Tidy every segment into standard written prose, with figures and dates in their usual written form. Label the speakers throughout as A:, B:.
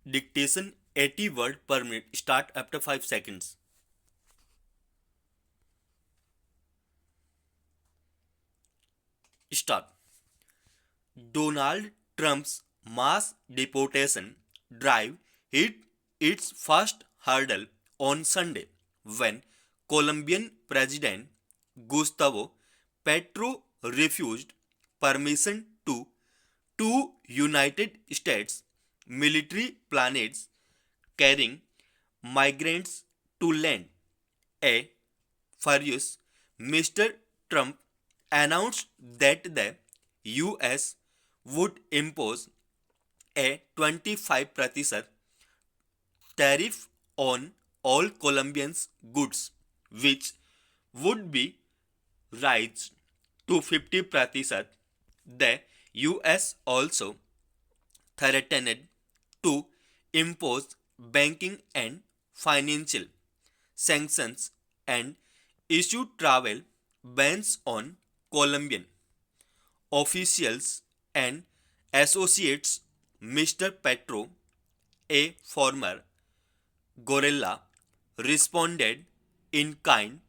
A: Dictation 80 word per minute. Start after 5 seconds. Start. Donald Trump's mass deportation drive hit its first hurdle on Sunday when Colombian President Gustavo Petro refused permission to two United States military planes carrying migrants to land. A furious Mr. Trump announced that the US would impose a 25% tariff on all Colombians goods, which would be raised to 50%. The US also threatened to impose banking and financial sanctions and issue travel bans on Colombian officials and associates. Mr. Petro, a former guerrilla, responded in kind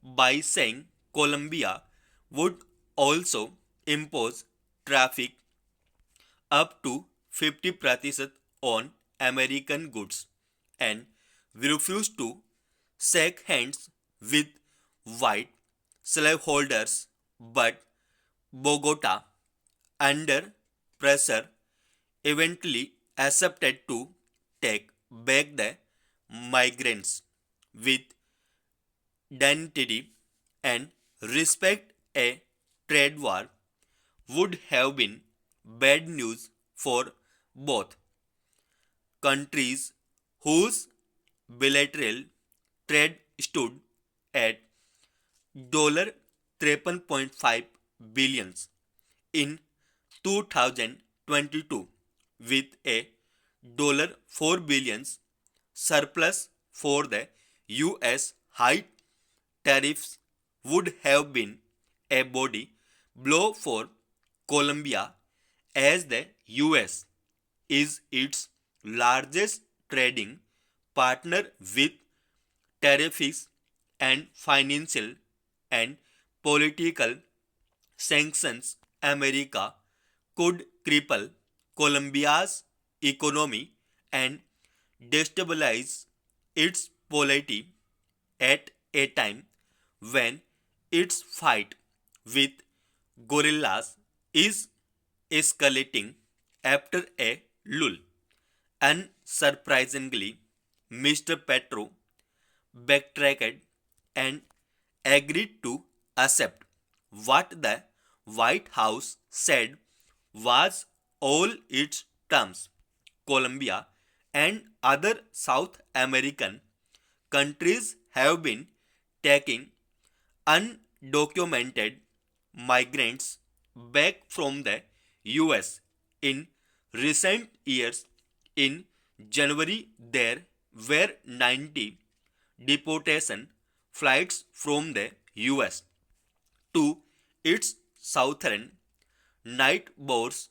A: by saying Colombia would also impose traffic up to 50% on American goods and refused to shake hands with white slaveholders. But Bogota, under pressure, eventually accepted to take back the migrants with dignity and respect. A trade war would have been bad news for both countries whose bilateral trade stood at $13.5 billion in 2022 with a $4 billion surplus for the US. High tariffs would have been a body blow for Colombia as the US is its largest trading partner with tariffs and financial and political sanctions. America could cripple Colombia's economy and destabilize its polity at a time when its fight with guerrillas is escalating. After a lull, unsurprisingly, Mr. Petro backtracked and agreed to accept what the White House said was all its terms. Colombia and other South American countries have been taking undocumented migrants back from the US in recent years. In January, there were 90 deportation flights from the US to its southern neighbors,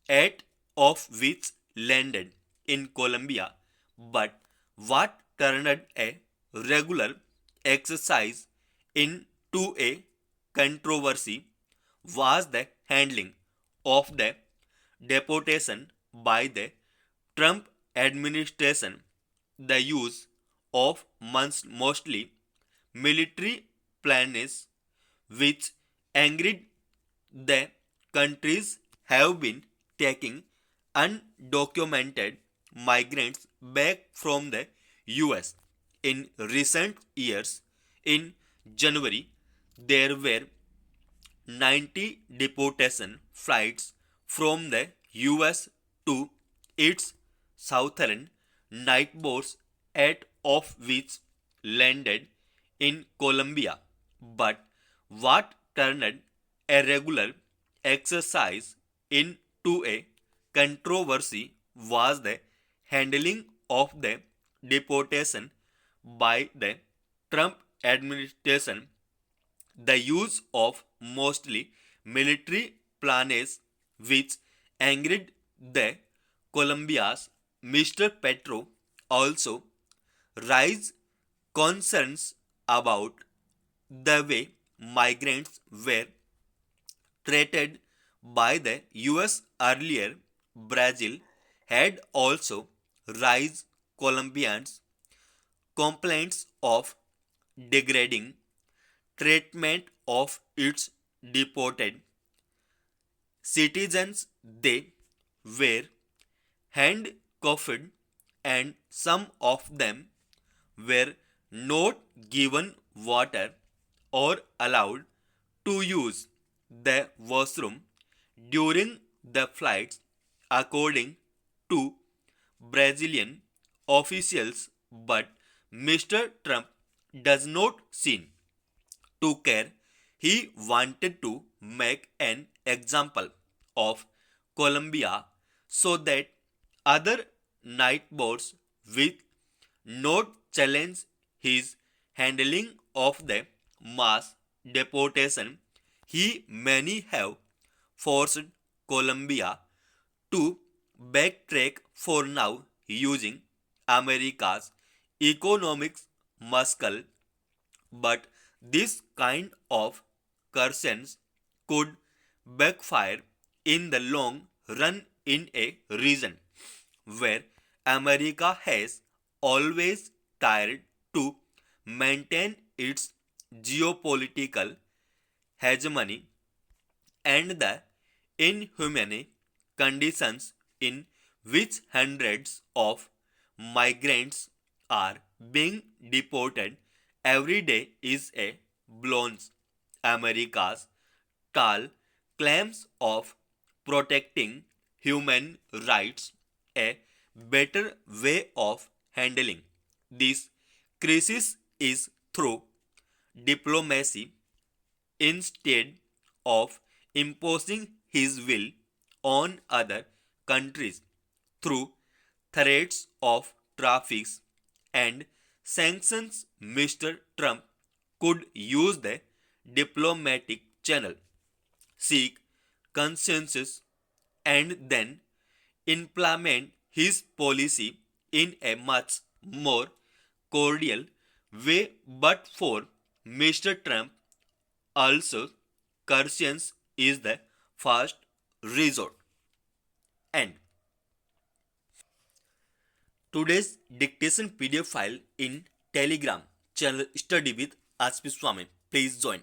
A: 8 of which landed in Colombia. But what turned a regular exercise into a controversy was the handling of the deportation by the Trump administration. The use of mostly military planes, which angered the countries, have been taking undocumented migrants back from the US in recent years. In January, there were 90 deportation flights from the US to its southern neighbors, 8 of which landed in Colombia. But what turned a regular exercise into a controversy was the handling of the deportation by the Trump administration. The use of mostly military planes, which angered the Colombia's Mr. Petro also raised concerns about the way migrants were treated by the US earlier. Brazil had also raised Colombians' complaints of degrading treatment of its deported citizens. They were handcuffed and some of them were not given water or allowed to use the washroom during the flights, according to Brazilian officials. But Mr. Trump does not seem to care. He wanted to make an example of Colombia so that other neighbors will not challenge his handling of the mass deportation. He may have forced Colombia to backtrack for now using America's economic muscle, but this kind of curtains could backfire in the long run in a region where America has always tried to maintain its geopolitical hegemony, and the inhumane conditions in which hundreds of migrants are being deported every day is a blows America's tall claims of protecting human rights. A better way of handling this crisis is through diplomacy instead of imposing his will on other countries through threats of tariffs and sanctions. Mr. Trump could use the diplomatic channel, seek consensus, and then implement his policy in a much more cordial way. But for Mr. Trump, also conscience is the first resort. And today's dictation PDF file in Telegram channel Study with SWAMI. Please join.